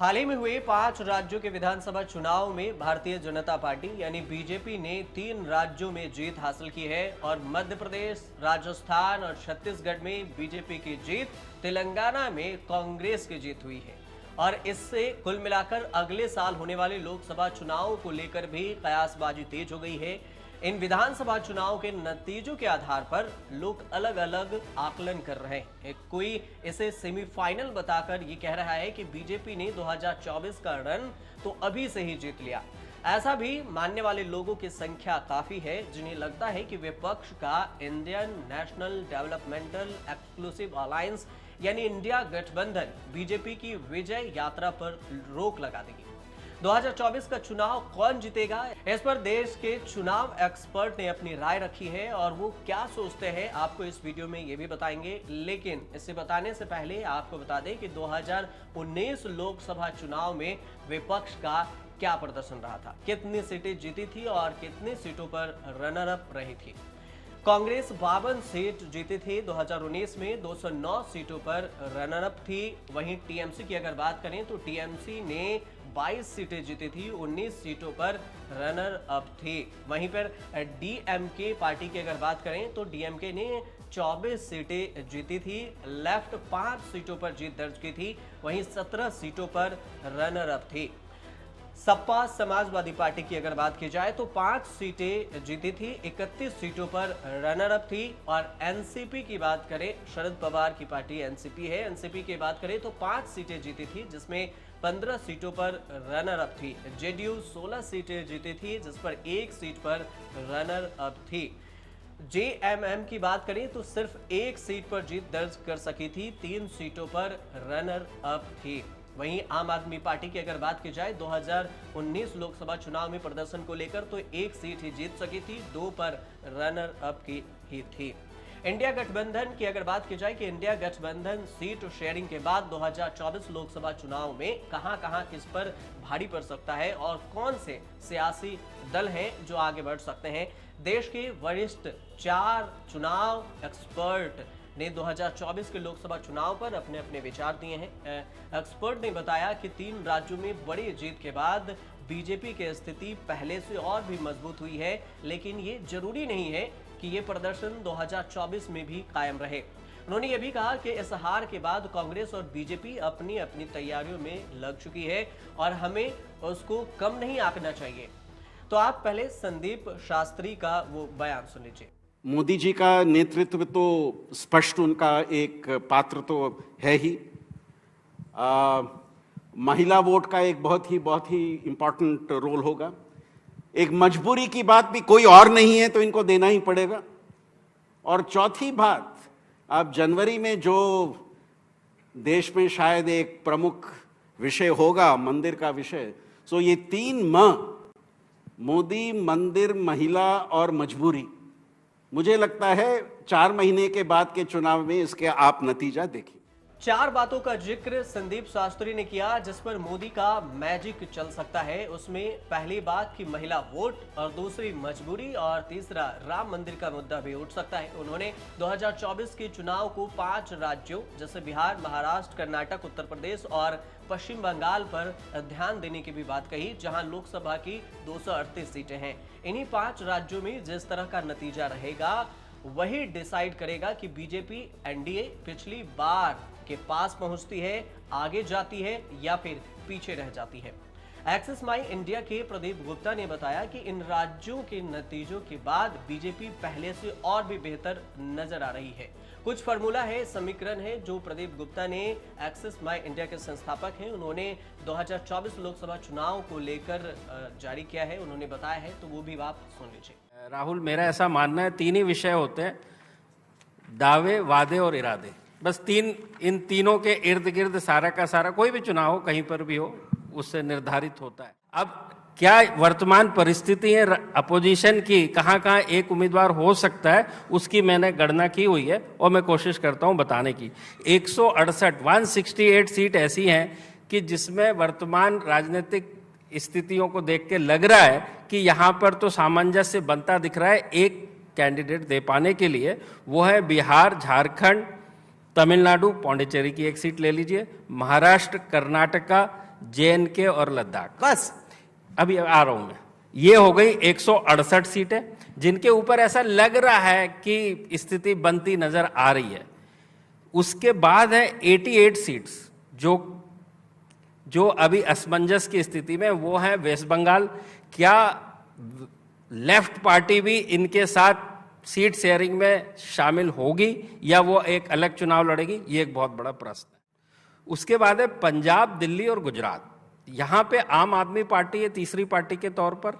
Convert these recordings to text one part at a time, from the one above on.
हाल ही में हुए 5 राज्यों के विधानसभा चुनाव में भारतीय जनता पार्टी यानी बीजेपी ने 3 राज्यों में जीत हासिल की है और मध्य प्रदेश, राजस्थान और छत्तीसगढ़ में बीजेपी की जीत, तेलंगाना में कांग्रेस की जीत हुई है। और इससे कुल मिलाकर अगले साल होने वाले लोकसभा चुनाव को लेकर भी कयासबाजी तेज हो गई है। इन विधानसभा चुनाव के नतीजों के आधार पर लोग अलग अलग आकलन कर रहे हैं। कोई इसे सेमीफाइनल बताकर ये कह रहा है कि बीजेपी ने 2024 का रन तो अभी से ही जीत लिया। ऐसा भी मानने वाले लोगों की संख्या काफी है जिन्हें लगता है कि विपक्ष का Indian national developmental exclusive alliance यानी इंडिया गठबंधन बीजेपी की विजय यात्रा पर रोक लगा देगी। 2024 का चुनाव कौन जीतेगा, इस पर देश के चुनाव एक्सपर्ट ने अपनी राय रखी है और वो क्या सोचते हैं आपको इस वीडियो में ये भी बताएंगे। लेकिन इसे बताने से पहले आपको बता दें कि 2019 लोकसभा चुनाव में विपक्ष का क्या प्रदर्शन रहा था, कितनी सीटें जीती थी और कितनी सीटों पर रनर अप रही थी। कांग्रेस 52 सीट जीती थी 2019 में, 209 सीटों पर रनर अप थी। वहीं टीएमसी की अगर बात करें तो टीएमसी ने 22 सीटें जीती थी, 19 सीटों पर रनर अप थी। वहीं पर डीएमके पार्टी की अगर बात करें तो डीएमके ने 24 सीटें जीती थी, लेफ्ट 5 सीटों पर जीत दर्ज की थी, वहीं 17 सीटों पर रनर अप थी। सपा समाजवादी पार्टी की अगर बात की जाए तो 5 सीटें जीती थी, 31 सीटों पर रनर अप थी। और एनसीपी की बात करें, शरद पवार की पार्टी एनसीपी है, एनसीपी की बात करें तो 5 सीटें जीती थी जिसमें 15 सीटों पर रनर अप थी। जेडीयू 16 सीटें जीती थी जिस पर 1 सीट पर रनर अप थी। जेएमएम की बात करें तो सिर्फ 1 सीट पर जीत दर्ज कर सकी थी, 3 सीटों पर रनर अप थी। वहीं आम आदमी पार्टी की अगर बात की जाए 2019 लोकसभा चुनाव में प्रदर्शन को लेकर तो 1 सीट ही जीत सकी थी, 2 पर रनर अप की ही थी। इंडिया गठबंधन की अगर बात की जाए कि इंडिया गठबंधन सीट शेयरिंग के बाद 2024 लोकसभा चुनाव में कहां-कहां किस पर भारी पड़ सकता है और कौन से सियासी दल हैं जो आगे बढ़ सकते हैं। देश के वरिष्ठ 4 चुनाव एक्सपर्ट ने 2024 के लोकसभा चुनाव पर अपने अपने विचार दिए हैं। एक्सपर्ट ने बताया कि 3 राज्यों में बड़ी जीत के बाद बीजेपी की स्थिति पहले से और भी मजबूत हुई है, लेकिन ये जरूरी नहीं है कि ये प्रदर्शन 2024 में भी कायम रहे। उन्होंने ये भी कहा कि इस हार के बाद कांग्रेस और बीजेपी अपनी अपनी तैयारियों में लग चुकी है और हमें उसको कम नहीं आंकना चाहिए। तो आप पहले संदीप शास्त्री का वो बयान सुन लीजिए। मोदी जी का नेतृत्व तो स्पष्ट उनका एक पात्र तो है ही। महिला वोट का एक बहुत ही इम्पोर्टेंट रोल होगा। एक मजबूरी की बात भी, कोई और नहीं है तो इनको देना ही पड़ेगा। और चौथी बात, अब जनवरी में जो देश में शायद एक प्रमुख विषय होगा, मंदिर का विषय, सो ये 3 मोदी, मंदिर, महिला और मजबूरी, मुझे लगता है 4 महीने के बाद के चुनाव में इसके आप नतीजा देखिए। 4 बातों का जिक्र संदीप शास्त्री ने किया जिस पर मोदी का मैजिक चल सकता है। उसमें पहली बात कि महिला वोट, और दूसरी मजबूरी, और तीसरा राम मंदिर का मुद्दा भी उठ सकता है। उन्होंने 2024 के चुनाव को 5 राज्यों जैसे बिहार, महाराष्ट्र, कर्नाटक, उत्तर प्रदेश और पश्चिम बंगाल पर ध्यान देने की भी बात कही, जहां लोकसभा की 238 सीटें हैं। इन्हीं 5 राज्यों में जिस तरह का नतीजा रहेगा वही डिसाइड करेगा कि बीजेपी एनडीए पिछली बार के पास पहुंचती है, आगे जाती है या फिर पीछे रह जाती है। एक्सिस माई इंडिया के प्रदीप गुप्ता ने बताया कि इन राज्यों के नतीजों के बाद बीजेपी पहले से और भी बेहतर नजर आ रही है। कुछ फार्मूला है, समीकरण है जो प्रदीप गुप्ता ने, एक्सिस माई इंडिया के संस्थापक हैं, उन्होंने 2024 लोकसभा चुनाव को लेकर जारी किया है, उन्होंने बताया है, तो वो भी आप सुन लीजिए। राहुल, मेरा ऐसा मानना है 3 ही विषय होते हैं, दावे, वादे और इरादे। बस इन तीनों के इर्द गिर्द सारा का सारा कोई भी चुनाव हो, कहीं पर भी हो, उससे निर्धारित होता है। अब क्या वर्तमान परिस्थिति है अपोजिशन की, कहाँ कहाँ एक उम्मीदवार हो सकता है, उसकी मैंने गणना की हुई है और मैं कोशिश करता हूं बताने की। 168 सीट ऐसी हैं कि जिसमें वर्तमान राजनीतिक स्थितियों को देख के लग रहा है कि यहाँ पर तो सामंजस्य बनता दिख रहा है एक कैंडिडेट दे पाने के लिए। वो है बिहार, झारखंड, तमिलनाडु, पौंडीचेरी की एक सीट ले लीजिए, महाराष्ट्र, कर्नाटका, JNK और लद्दाख, बस। अभी आ रहा हूं मैं। ये हो गई 168 सीटें, जिनके ऊपर ऐसा लग रहा है कि स्थिति बनती नजर आ रही है। उसके बाद है 88 सीट्स जो अभी असमंजस की स्थिति में, वो है वेस्ट बंगाल। क्या लेफ्ट पार्टी भी इनके साथ सीट शेयरिंग में शामिल होगी या वो एक अलग चुनाव लड़ेगी? ये एक बहुत बड़ा प्रश्न है। उसके बाद है पंजाब, दिल्ली और गुजरात। यहां पे आम आदमी पार्टी है तीसरी पार्टी के तौर पर।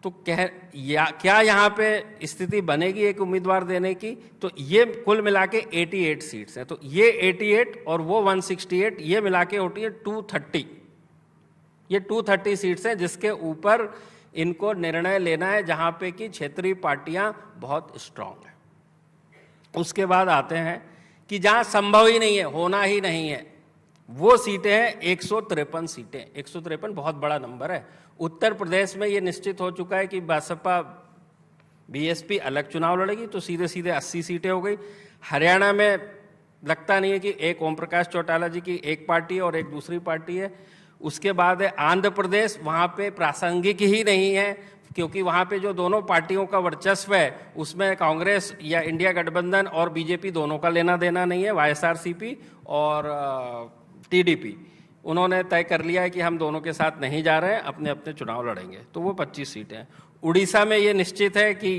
तो क्या यहां पे स्थिति बनेगी एक उम्मीदवार देने की? तो ये कुल मिला के 88 सीट्स हैं। तो ये 88 और वो 168, ये मिला के होती है 230। ये 230 सीट्स हैं जिसके ऊपर इनको निर्णय लेना है, जहां पे कि क्षेत्रीय पार्टियां बहुत स्ट्रांग हैं। उसके बाद आते हैं कि जहां संभव ही नहीं है, होना ही नहीं है, वो सीटें हैं 153 सीटें। 153 बहुत बड़ा नंबर है। उत्तर प्रदेश में ये निश्चित हो चुका है कि बसपा BSP अलग चुनाव लड़ेगी, तो सीधे सीधे 80 सीटें हो गई। हरियाणा में लगता नहीं है कि एक ओम प्रकाश चौटाला जी की एक पार्टी है और एक दूसरी पार्टी है। उसके बाद है आंध्र प्रदेश, वहाँ पे प्रासंगिक ही नहीं है, क्योंकि वहाँ पे जो दोनों पार्टियों का वर्चस्व है उसमें कांग्रेस या इंडिया गठबंधन और BJP दोनों का लेना देना नहीं है। YSRCP और TDP उन्होंने तय कर लिया है कि हम दोनों के साथ नहीं जा रहे हैं, अपने अपने चुनाव लड़ेंगे। तो वो 25 सीटें हैं। उड़ीसा में ये निश्चित है कि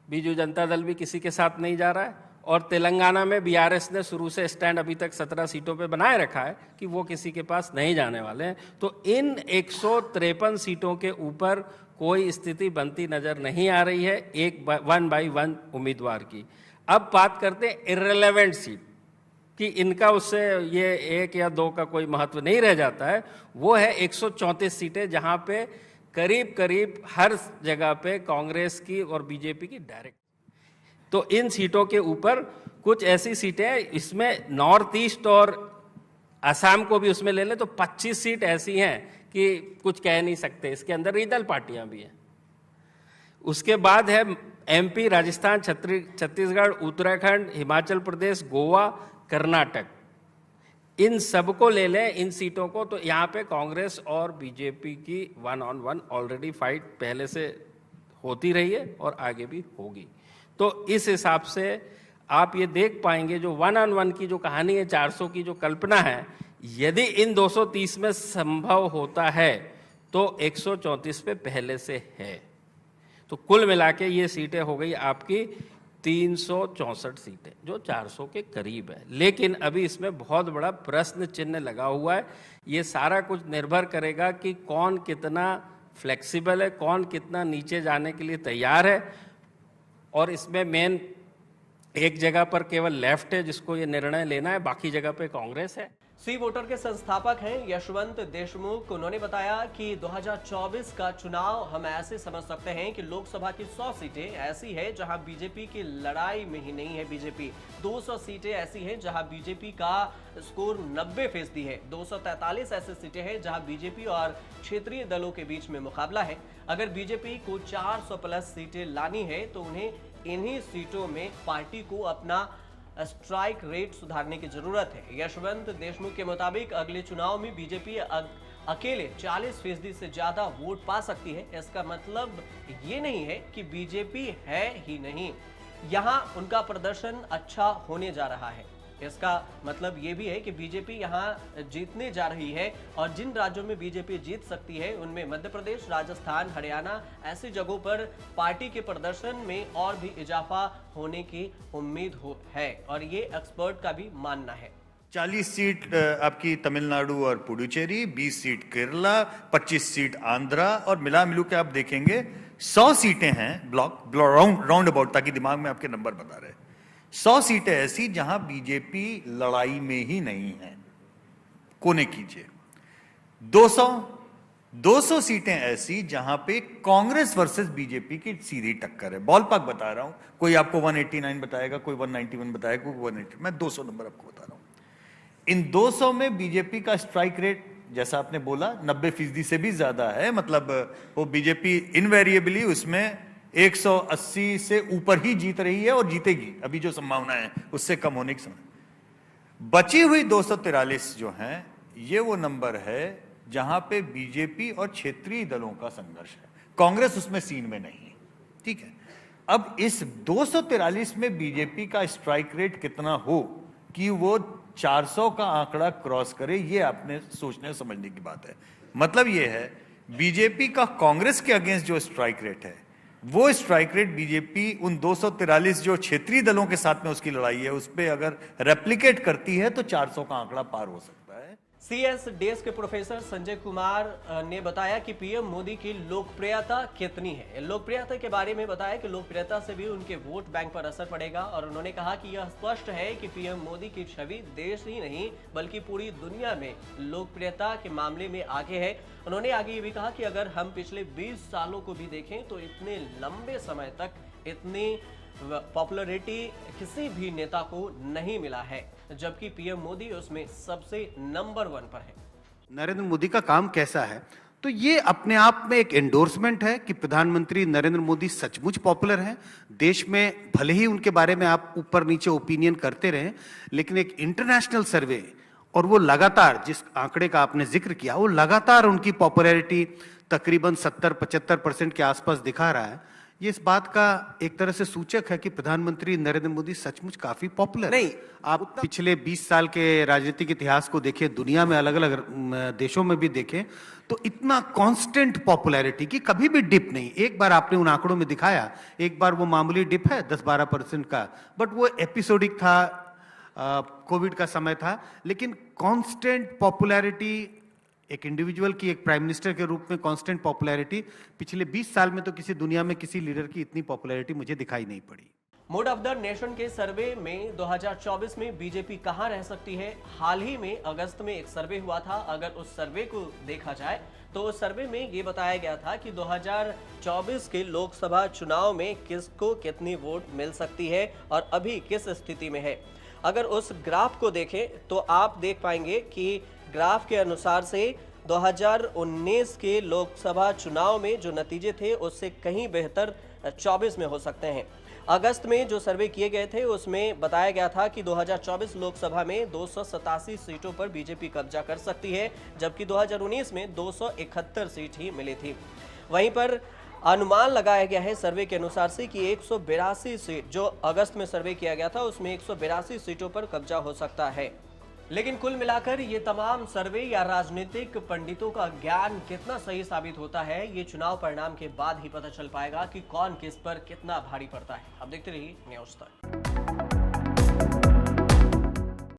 बीजू जनता दल भी किसी के साथ नहीं जा रहा है, और तेलंगाना में BRS ने शुरू से स्टैंड अभी तक 17 सीटों पे बनाए रखा है कि वो किसी के पास नहीं जाने वाले हैं। तो इन 153 सीटों के ऊपर कोई स्थिति बनती नजर नहीं आ रही है एक 1 बाई 1 उम्मीदवार की। अब बात करते हैं इर्रेलेवेंट सीट कि इनका उससे ये 1 या 2 का कोई महत्व नहीं रह जाता है। वो है 134 सीटें, जहां पे करीब करीब हर जगह पे कांग्रेस की और BJP की डायरेक्ट। तो इन सीटों के ऊपर कुछ ऐसी सीटें, इसमें नॉर्थ ईस्ट और असम को भी उसमें ले लें तो 25 सीट ऐसी हैं कि कुछ कह नहीं सकते। इसके अंदर रीजनल पार्टियां भी हैं। उसके बाद है MP, राजस्थान, छत्तीसगढ़, उत्तराखंड, हिमाचल प्रदेश, गोवा, कर्नाटक। इन सबको ले लें, इन सीटों को, तो यहाँ पे कांग्रेस और BJP की 1-on-1 ऑलरेडी फाइट पहले से होती रही है और आगे भी होगी। तो इस हिसाब से आप ये देख पाएंगे जो 1-on-1 की जो कहानी है, 400 की जो कल्पना है, यदि इन 230 में संभव होता है तो 134 पे पहले से है। तो कुल मिला के ये सीटें हो गई आपकी 364 सीटें, जो 400 के करीब है। लेकिन अभी इसमें बहुत बड़ा प्रश्न चिन्ह लगा हुआ है। ये सारा कुछ निर्भर करेगा कि कौन कितना फ्लेक्सिबल है, कौन कितना नीचे जाने के लिए तैयार है। और इसमें मेन एक जगह पर केवल लेफ्ट है जिसको ये निर्णय लेना है, बाकी जगह पे कांग्रेस है। सी वोटर के संस्थापक हैं यशवंत देशमुख। उन्होंने बताया कि 2024 का चुनाव हम ऐसे समझ सकते हैं कि लोकसभा की 100 सीटें ऐसी है जहां BJP की लड़ाई में ही नहीं है BJP। 200 सीटें ऐसी हैं जहां BJP का स्कोर 90% है। 243 ऐसी सीटें हैं जहां BJP और क्षेत्रीय दलों के बीच में मुकाबला है। अगर BJP को 400 प्लस सीटें लानी है तो उन्हें इन्हीं सीटों में पार्टी को अपना स्ट्राइक रेट सुधारने की जरूरत है। यशवंत देशमुख के मुताबिक अगले चुनाव में BJP अकेले 40% से ज्यादा वोट पा सकती है। इसका मतलब ये नहीं है कि BJP है ही नहीं, यहां उनका प्रदर्शन अच्छा होने जा रहा है। इसका मतलब ये भी है कि BJP यहां जीतने जा रही है, और जिन राज्यों में BJP जीत सकती है उनमें मध्य प्रदेश, राजस्थान, हरियाणा, ऐसी जगहों पर पार्टी के प्रदर्शन में और भी इजाफा होने की उम्मीद है, और ये एक्सपर्ट का भी मानना है। 40 सीट आपकी तमिलनाडु और पुडुचेरी, 20 सीट केरला, 25 सीट आंध्रा, और मिला मिलू के आप देखेंगे 100 सीटें हैं ब्लॉक राउंड अबाउट, ताकि दिमाग में आपके नंबर बता रहे। 100 सीटें ऐसी जहां BJP लड़ाई में ही नहीं है, कोने कीजिए। 200 सीटें ऐसी जहां पे कांग्रेस वर्सेस BJP की सीधी टक्कर है। बॉल पार्क बता रहा हूं, कोई आपको 189 बताएगा, कोई 191 बताएगा, कोई 180, मैं 200 नंबर आपको बता रहा हूं। इन 200 में BJP का स्ट्राइक रेट, जैसा आपने बोला, 90% से भी ज्यादा है। मतलब वो BJP इनवेरिएबली उसमें 180 से ऊपर ही जीत रही है और जीतेगी। अभी जो संभावना है उससे कम होने की संभावना। बची हुई 243 जो हैं, ये वो नंबर है जहां पे बीजेपी और क्षेत्रीय दलों का संघर्ष है, कांग्रेस उसमें सीन में नहीं है, ठीक है। अब इस 243 में बीजेपी का स्ट्राइक रेट कितना हो कि वो 400 का आंकड़ा क्रॉस करे, ये आपने सोचने समझने की बात है। मतलब ये है बीजेपी का कांग्रेस के अगेंस्ट जो स्ट्राइक रेट है, वो स्ट्राइक रेट बीजेपी उन 243 जो क्षेत्रीय दलों के साथ में उसकी लड़ाई है उस पर अगर रेप्लिकेट करती है तो 400 का आंकड़ा पार हो सकता है। CS डेस्क के प्रोफेसर संजय कुमार ने बताया कि पीएम मोदी की लोकप्रियता कितनी है। लोकप्रियता के बारे में बताया कि लोकप्रियता से भी उनके वोट बैंक पर असर पड़ेगा और उन्होंने कहा कि यह स्पष्ट है कि पीएम मोदी की छवि देश ही नहीं बल्कि पूरी दुनिया में लोकप्रियता के मामले में आगे है। उन्होंने आगे ये भी कहा कि अगर हम पिछले 20 सालों को भी देखें तो इतने लंबे समय तक इतनी पॉपुलैरिटी किसी भी नेता को नहीं मिला है, जबकि पीएम मोदी उसमें सबसे नंबर 1 पर है। नरेंद्र मोदी का काम कैसा है, तो ये अपने आप में एक एंडोर्समेंट है कि प्रधानमंत्री नरेंद्र मोदी सचमुच पॉपुलर हैं। देश में भले ही उनके बारे में आप ऊपर नीचे ओपिनियन करते रहें, लेकिन एक इंटरनेशनल सर्वे और वो लगातार जिस आंकड़े का आपने जिक्र किया, वो लगातार उनकी पॉपुलैरिटी तकरीबन 70-75% के आसपास दिखा रहा है। ये इस बात का एक तरह से सूचक है कि प्रधानमंत्री नरेंद्र मोदी सचमुच काफी पॉपुलर है। आप पिछले 20 साल के राजनीतिक इतिहास को देखें, दुनिया में अलग अलग देशों में भी देखें, तो इतना कांस्टेंट पॉपुलैरिटी की कभी भी डिप नहीं। एक बार आपने उन आंकड़ों में दिखाया, एक बार वो मामूली डिप है 10-12% का, बट वो एपिसोडिक था, कोविड का समय था, लेकिन कांस्टेंट पॉपुलैरिटी एक इंडिविजुअल की, एक प्राइम मिनिस्टर के रूप में कांस्टेंट पॉपुलैरिटी पिछले 20 साल में तो किसी दुनिया में किसी लीडर की इतनी पॉपुलैरिटी मुझे दिखाई नहीं पड़ी। मूड ऑफ द नेशन के सर्वे में 2024 में बीजेपी कहां रह सकती है, हाल ही में अगस्त में एक सर्वे हुआ था। अगर उस सर्वे को देखा जाए तो उस सर्वे में ये बताया गया था कि 2024 के लोकसभा चुनाव में किसको कितनी वोट मिल सकती है और अभी किस स्थिति में है। अगर उस ग्राफ को देखें तो आप देख पाएंगे कि ग्राफ के अनुसार से 2019 के लोकसभा चुनाव में जो नतीजे थे उससे कहीं बेहतर 24 में हो सकते हैं। अगस्त में जो सर्वे किए गए थे उसमें बताया गया था कि 2024 लोकसभा में 287 सीटों पर बीजेपी कब्जा कर सकती है, जबकि 2019 में 271 सीट ही मिली थी। वहीं पर अनुमान लगाया गया है सर्वे के अनुसार से कि 182 सीट, जो अगस्त में सर्वे किया गया था उसमें 182 सीटों पर कब्जा हो सकता है। लेकिन कुल मिलाकर ये तमाम सर्वे या राजनीतिक पंडितों का ज्ञान कितना सही साबित होता है, ये चुनाव परिणाम के बाद ही पता चल पाएगा कि कौन किस पर कितना भारी पड़ता है। अब देखते रहिए न्यूज़ तक।